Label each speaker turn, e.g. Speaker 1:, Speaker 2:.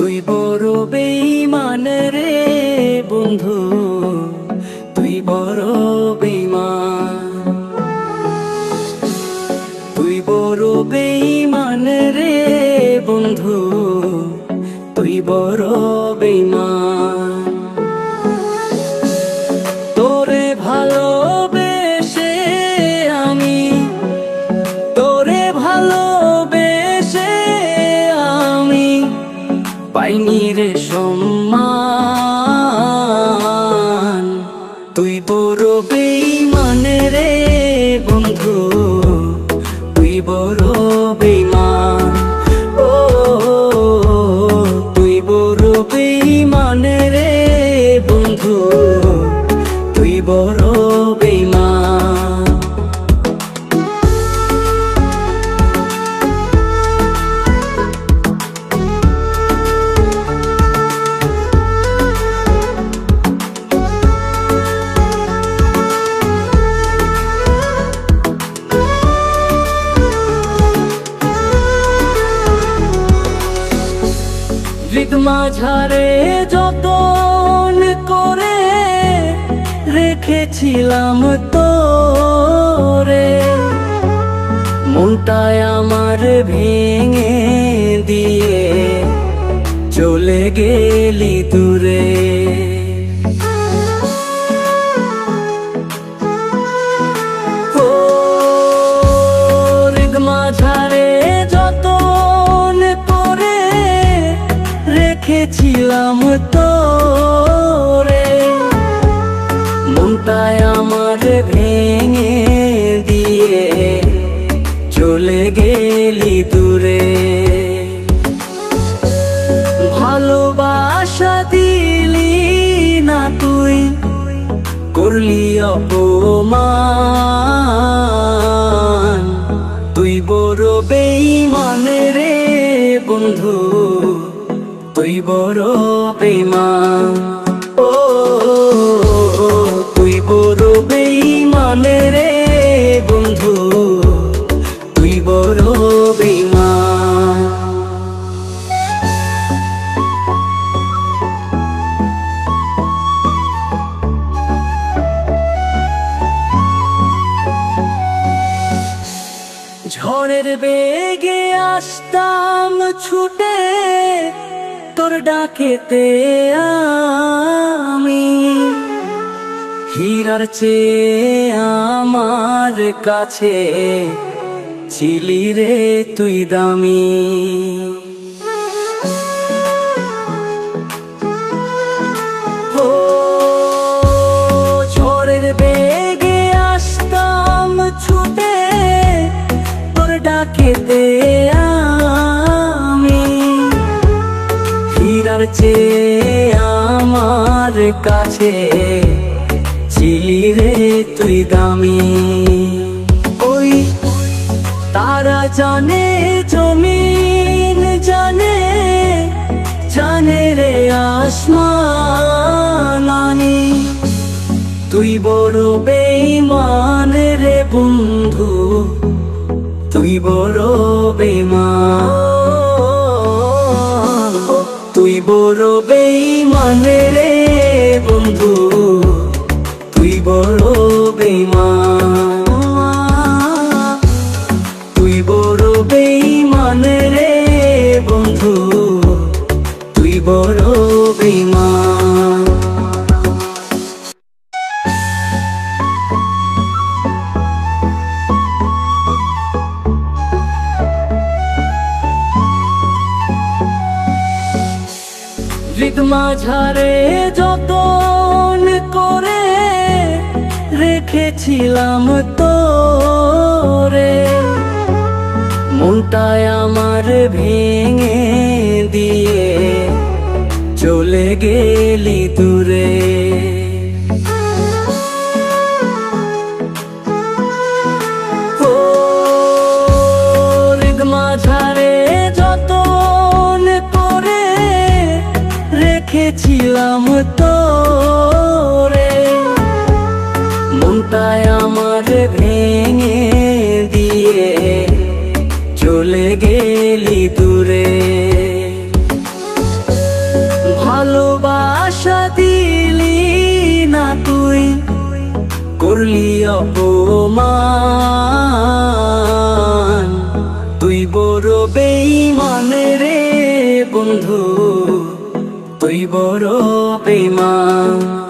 Speaker 1: তুই বড় বেঈমান রে বন্ধু, তুই বড় বেঈমান। তুই বড় বেঈমান রে বন্ধু, তুই বড় বেঈমান। তোরে ভালোবেসে আমি, তোরে ভালোবেসে আমি পাইনি রে সম্মান। তুই বড় বেঈমান রে বন্ধু, তুই বড় বেঈমান। ও তুই বড় বেঈমান রে বন্ধু, তুই বড় বেঈমান। হৃদ মাঝারে যতন করে রেখেছিলাম তোরে, মনটায় আমার ভেঙে দিয়ে চলে গেলি দূরে। ও হৃদ মাঝারে যতন করে রেখেছিলাম তোরে, মনটায় আমার ভেঙে দিয়ে চলে গেলি দূরে। ভালোবাসা দিলি না তুই, করলি অপমান। তুই বড় বেঈমান রে বন্ধু, তুই বড় বেঈমান। ও তুই বড় বেঈমান রে বন্ধু, তুই বড় বেঈমান। ঝড়ের বেগে আসতাম ছুটে তোর ডাকেতে আমি, হীরার চেয়ে আমার কাছে ছিলি রে তুই দামি। ও ঝড়ের বেগে আসতাম ছুটে তোর ডাকেতে আমি, হীরার চেয়ে আমার কাছে ছিলি রে তুই দামি। ওই তারা জানে জমিন জানে, জানে রে আসমানি। তুই বড় বেঈমান রে বন্ধু, তুই বড় বেঈমান। তুই বড় বেঈমান রে বন্ধু, তুই বড় বেঈমান। তুই বড় বেঈমান রে বন্ধু, তুই বড় বেঈমান। হৃদ মাঝারে যতন করে রেখেছিলাম তোরে, মনটায় আমার ভেঙে দিয়ে চলে গেলি দূরে। ও হৃদ মাঝারে যতন করে রেখেছিলাম তোরে, মনটায় আমার ভেঙে দিয়ে চলে গেলি দূরে। ভালোবাসা দিলি না তুই, করলি অপমান। তুই বড় বেঈমান রে বন্ধু, তুই বড় বেঈমান।